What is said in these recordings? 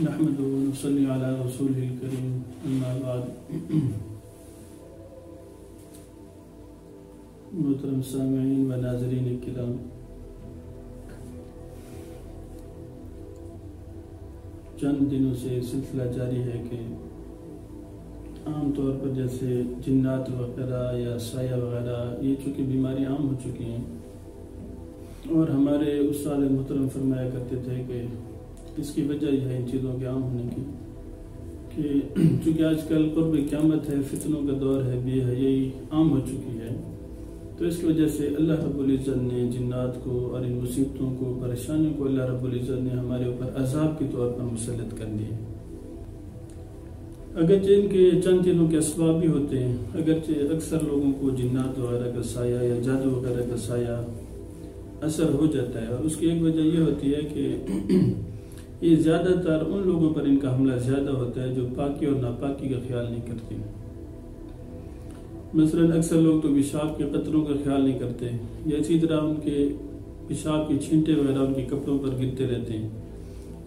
نحمد و نصلی علی رسول الکریم اما بعد. محترم سامعین و ناظرین کرام، چند دنوں سے سلسلہ جاری ہے کہ عام طور پر جیسے جنات وغیرہ یا سایہ وغیرہ یہ چونکہ بیماری عام ہو چکی ہیں، اور ہمارے استاد محترم فرمایا کرتے تھے کہ اس کی وجہ یہ ہے ان چیزوں کے عام ہونے کی کہ چونکہ آج کل قرب قیامت ہے، فتنوں کا دور ہے، بے حیائی عام ہو چکی ہے، تو اس کی وجہ سے اللہ رب العزت نے جنات کو اور ان مصیبتوں کو، پریشانیوں کو اللہ رب العزت نے ہمارے اوپر عذاب کے طور پر مسلط کر دیے. اگرچہ ان کے چند چیزوں کے اسباب بھی ہوتے ہیں، اگرچہ اکثر لوگوں کو جنات وغیرہ کا سایہ یا جادو وغیرہ کا سایہ اثر ہو جاتا ہے، اور اس کی ایک وجہ یہ ہوتی ہے کہ یہ زیادہ تر ان لوگوں پر ان کا حملہ زیادہ ہوتا ہے جو پاکی اور ناپاکی کا خیال نہیں کرتے. مثلا اکثر لوگ تو پیشاب کے قطروں کا خیال نہیں کرتے، یا اسی طرح ان کے پیشاب کے چھینٹے وغیرہ ان کے کپڑوں پر گرتے رہتے ہیں،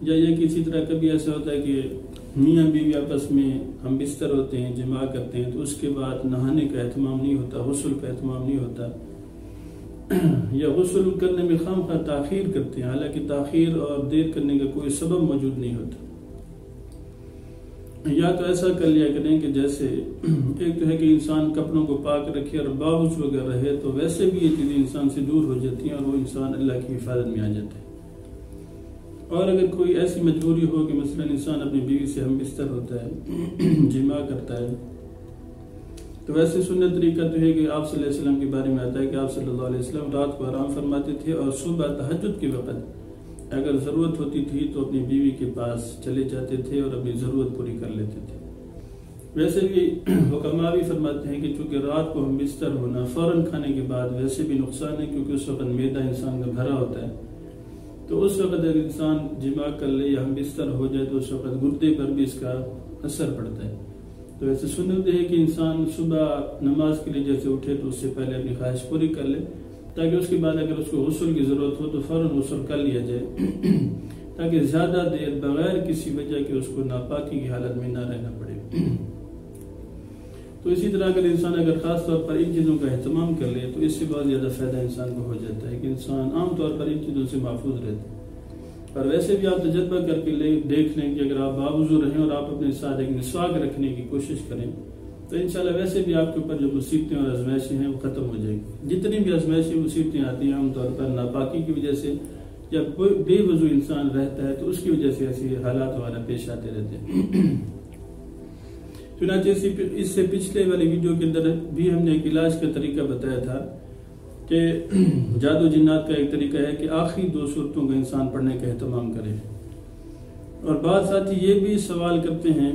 یا یہ کسی طرح کبھی ایسا ہوتا ہے کہ میاں بیوی آپس میں ہم بستر ہوتے ہیں، جماع کرتے ہیں، تو اس کے بعد نہانے کا اہتمام نہیں ہوتا، غسل کا اہتمام نہیں ہوتا، یا غسل کرنے میں خواہ تاخیر کرتے ہیں، حالانکہ تاخیر اور دیر کرنے کا کوئی سبب موجود نہیں ہوتا. یا تو ایسا کر لیا کریں کہ جیسے ایک تو ہے کہ انسان کپڑوں کو پاک رکھے اور باوضو اگر رہے تو ویسے بھی یہ چیزیں انسان سے دور ہو جاتی ہیں اور وہ انسان اللہ کی حفاظت میں آ جاتا ہے. اور اگر کوئی ایسی مجبوری ہو کہ مثلا انسان اپنی بیوی سے ہم بستر ہوتا ہے، جماع کرتا ہے، تو ویسے سنت طریقہ تو ہے کہ آپ صلی اللہ علیہ وسلم کے بارے میں آتا ہے کہ آپ صلی اللہ علیہ وسلم رات کو آرام فرماتے تھے، اور صبح تہجد کے وقت اگر ضرورت ہوتی تھی تو اپنی بیوی کے پاس چلے جاتے تھے اور اپنی ضرورت پوری کر لیتے تھے. ویسے بھی حکماء بھی فرماتے ہیں کہ چونکہ رات کو ہم بستر ہونا فوراً کھانے کے بعد ویسے بھی نقصان ہے، کیونکہ اس وقت معدہ انسان کا بھرا ہوتا ہے، تو اس وقت اگر انسان جماع کر لے یا ہم بستر ہو جائے تو اس وقت گردے پر بھی اس کا اثر پڑتا ہے. تو ایسے سنت ہے کہ انسان صبح نماز کے لیے جیسے اٹھے تو اس سے پہلے اپنی خواہش پوری کر لے، تاکہ اس کے بعد اگر اس کو غسل کی ضرورت ہو تو فوراً غسل کر لیا جائے، تاکہ زیادہ دیر بغیر کسی وجہ کے اس کو ناپاکی کی حالت میں نہ رہنا پڑے. تو اسی طرح اگر انسان خاص طور پر ان چیزوں کا اہتمام کر لے تو اس سے بہت زیادہ فائدہ انسان کو ہو جاتا ہے کہ انسان عام طور پر ان چیزوں سے محفوظ رہتا ہے. اور ویسے بھی آپ تجربہ کر کے دیکھ لیں کہ اگر آپ باوضو رہیں اور آپ اپنے ساتھ ایک مسواک رکھنے کی کوشش کریں تو انشاءاللہ ویسے بھی آپ کے اوپر جو مصیبتیں اور آزمائشیں ہیں وہ ختم ہو جائیں گی. جتنی بھی آزمائشیں مصیبتیں آتی ہیں عام طور پر ناپاکی کی وجہ سے، یا بے وضو انسان رہتا ہے تو اس کی وجہ سے ایسی حالات ہمارا پیش آتے رہتے ہیں. چنانچہ اس سے پچھلے والی ویڈیو کے اندر بھی ہم نے ایک علاج کا طریقہ بتایا تھا کہ جادو جنات کا ایک طریقہ ہے کہ آخری 2 صورتوں کا انسان پڑھنے کا اہتمام کرے. اور بعض ساتھی یہ بھی سوال کرتے ہیں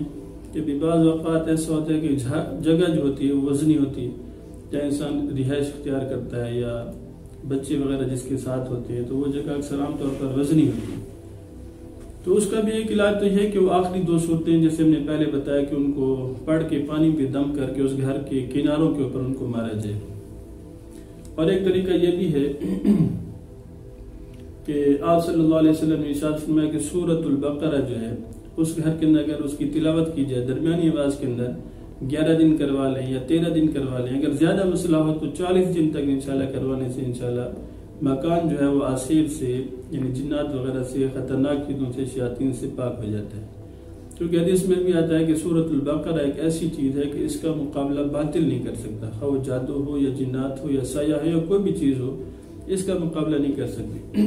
کہ بعض اوقات ایسا ہوتا ہے کہ جگہ جو ہوتی ہے وہ وزنی ہوتی ہے، چاہے انسان رہائش اختیار کرتا ہے یا بچے وغیرہ جس کے ساتھ ہوتے ہیں تو وہ جگہ اکثر عام طور پر وزنی ہوتی ہے. تو اس کا بھی ایک علاج تو یہ ہے کہ وہ آخری 2 صورتیں جیسے ہم نے پہلے بتایا کہ ان کو پڑھ کے پانی پہ دم کر کے اس گھر کے کناروں کے اوپر ان کو مارا جائے. اور ایک طریقہ یہ بھی ہے کہ آپ صلی اللہ علیہ وسلم نے ارشاد فرمایا کہ سورۃ البقرہ جو ہے اس گھر کے اندر اگر اس کی تلاوت کی جائے درمیانی آواز کے اندر 11 دن کروا لیں یا 13 دن کروا لیں، اگر زیادہ مسئلہ ہو تو 40 دن تک انشاءاللہ کروانے سے انشاءاللہ مکان جو ہے وہ آثیر سے یعنی جنات وغیرہ سے، خطرناک چیزوں سے، شیاطین سے پاک ہو جاتا ہے. کیونکہ حدیث میں بھی آتا ہے کہ سورۃ البقرہ ایک ایسی چیز ہے کہ اس کا مقابلہ باطل نہیں کر سکتا، خواہ وہ جادو ہو یا جنات ہو یا سایہ ہے یا کوئی بھی چیز ہو، اس کا مقابلہ نہیں کر سکتی.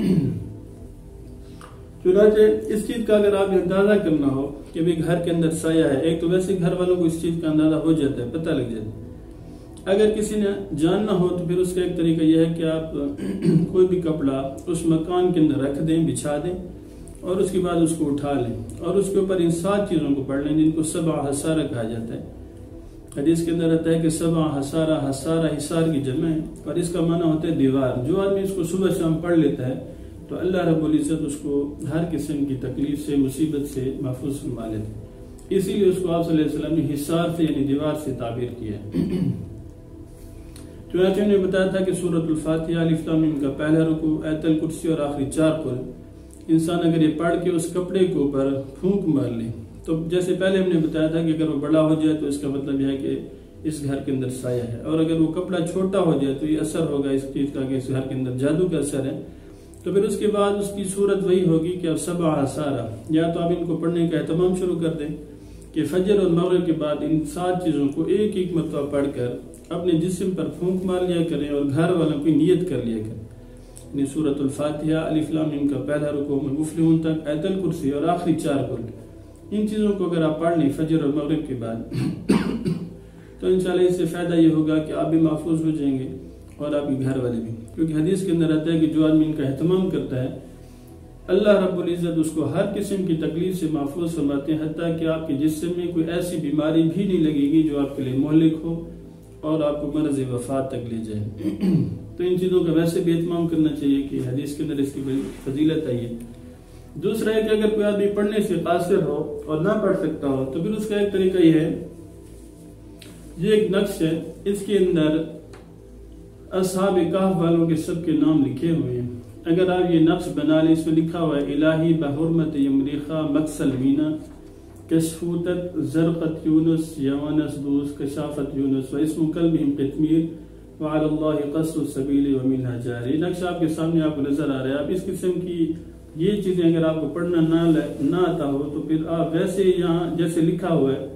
چنانچہ اس چیز کا اگر آپ اندازہ کرنا ہو کہ بھی گھر کے اندر سایہ ہے، ایک تو ویسے گھر والوں کو اس چیز کا اندازہ ہو جاتا ہے، پتہ لگ جاتا ہے. اگر کسی نے جاننا ہو تو پھر اس کا ایک طریقہ یہ ہے کہ آپ کوئی بھی کپڑا اس مکان کے اندر رکھ دیں، بچھا دیں، اور اس کے بعد اس کو اٹھا لیں اور اس کے اوپر ان 7 چیزوں کو پڑھ لیں جن کو 7 حصارہ کہا جاتا ہے. حدیث کے اندر آتا ہے کہ 7 حصارہ، حصارہ حصار کی جمع ہے اور اس کا معنی ہوتا ہے دیوار. جو آدمی اس کو صبح شام پڑھ لیتا ہے تو اللہ رب العزت اس کو ہر قسم کی تکلیف سے، مصیبت سے محفوظ فرما لیتے ہیں. اسی لیے اس کو آپ صلی اللہ علیہ وسلم نے حصار سے یعنی دیوار سے تعبیر کیا ہے. چنانچہ نے بتایا تھا کہ سورۃ الفاتحہ الف لام میم کا پہلا رکوع، آیت الکرسی اور آخری 4 قل، انسان اگر یہ پڑھ کے اس کپڑے کے اوپر پھونک مار لے تو جیسے پہلے ہم نے بتایا تھا کہ اگر وہ بڑا ہو جائے تو اس کا مطلب یہ ہے کہ اس گھر کے اندر سایہ ہے، اور اگر وہ کپڑا چھوٹا ہو جائے تو یہ اثر ہوگا اس چیز کا کہ اس گھر کے اندر جادو کا اثر ہے. تو پھر اس کے بعد اس کی صورت وہی ہوگی کہ اب 7 آثارا، یا تو آپ ان کو پڑھنے کا اہتمام شروع کر دیں کہ فجر اور مغرب کے بعد ان 7 چیزوں کو ایک ایک مرتبہ پڑھ کر اپنے جسم پر پھونک مار لیا کریں اور گھر والوں کی نیت کر لیا کریں. یعنی سورۃ الفاتحہ، الف لام میم کا پہلا رکوع، مفلحون تک، آیت الکرسی اور آخری 4 کل، ان چیزوں کو اگر آپ پڑھ لیں فجر اور مغرب کے بعد تو انشاءاللہ اس سے فائدہ یہ ہوگا کہ آپ بھی محفوظ ہو جائیں گے اور آپ کے گھر والے بھی، کیونکہ حدیث کے اندر آتا ہے کہ جو آدمی ان کا اہتمام کرتا ہے اللہ رب العزت اس کو ہر قسم کی تکلیف سے محفوظ فرماتے ہیں، حتیٰ کہ آپ کے جسم میں کوئی ایسی بیماری بھی نہیں لگے گی جو آپ کے لیے مہلک ہو اور آپ کو مرض وفات تک لے جائے. تو ان چیزوں کا ویسے بھی اہتمام کرنا چاہیے کہ حدیث کے اندر اس کی بڑی فضیلت آئی ہے. دوسرا ہے کہ اگر کوئی آدمی پڑھنے سے قاصر ہو اور نہ پڑھ سکتا ہو تو پھر اس کا ایک طریقہ یہ ہے، یہ ایک نقش ہے، اس کے اندر اصحاب کہف والوں کے سب کے نام لکھے ہوئے ہیں. اگر آپ یہ نقش بنا لیں، اس میں لکھا ہوا ہے الہی بحرمت یمریخا مکسلمینا کشفوتت زرقت یونس یوانس دوس کشافت یونس و اسم کلبہم قتمیر وعلی اللہ قصر السبیل ومنہا جاری. نقش آپ کے سامنے آپ کو نظر آ رہا ہے. آپ اس قسم کی یہ چیزیں اگر آپ کو پڑھنا نہ آتا ہو تو پھر آپ ویسے یہاں جیسے لکھا ہوا ہے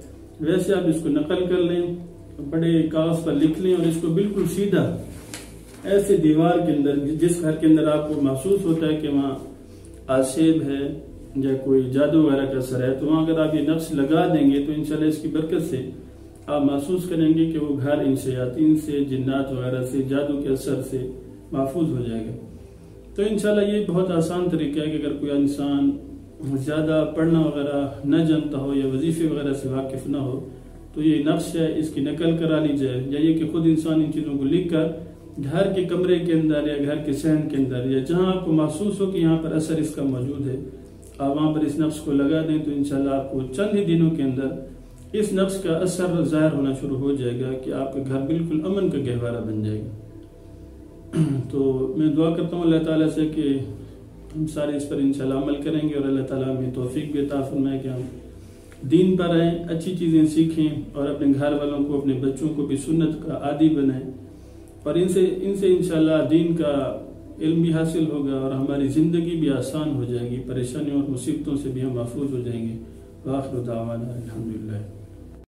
ویسے آپ اس کو نقل کر لیں، بڑے کاغذ پر لکھ لیں اور اس کو بالکل سیدھا ایسے دیوار کے اندر، جس گھر کے اندر آپ کو محسوس ہوتا ہے کہ وہاں آسیب ہے یا کوئی جادو وغیرہ کا اثر ہے، تو وہاں اگر آپ یہ نقش لگا دیں گے تو انشاءاللہ اس کی برکت سے آپ محسوس کریں گے کہ وہ گھر ان شیاطین سے، جنات وغیرہ سے، جادو کے اثر سے محفوظ ہو جائے گا. تو انشاءاللہ یہ بہت آسان طریقہ ہے کہ اگر کوئی انسان زیادہ پڑھنا وغیرہ نہ جانتا ہو یا وظیفے وغیرہ سے واقف نہ ہو تو یہ نقش ہے، اس کی نقل کرا لی جائے، یا یہ کہ خود انسان ان چیزوں کو لکھ کر گھر کے کمرے کے اندر یا گھر کے صحن کے اندر یا جہاں آپ کو محسوس ہو کہ یہاں پر اثر اس کا موجود ہے، آپ وہاں پر اس نقش کو لگا دیں تو انشاءاللہ آپ کو چند ہی دنوں کے اندر اس نقش کا اثر ظاہر ہونا شروع ہو جائے گا کہ آپ کا گھر بالکل امن کا گہوارہ بن جائے گا. تو میں دعا کرتا ہوں اللہ تعالیٰ سے کہ ہم سارے اس پر انشاءاللہ عمل کریں گے اور اللہ تعالیٰ ہمیں توفیق بھی عطا فرمائے کہ ہم دین پر رہیں، اچھی چیزیں سیکھیں اور اپنے گھر والوں کو، اپنے بچوں کو بھی سنت کا عادی بنائیں، اور ان سے انشاءاللہ دین کا علم بھی حاصل ہوگا اور ہماری زندگی بھی آسان ہو جائے گی، پریشانیوں اور مصیبتوں سے بھی ہم محفوظ ہو جائیں گے. وآخر دعوانا الحمدللہ.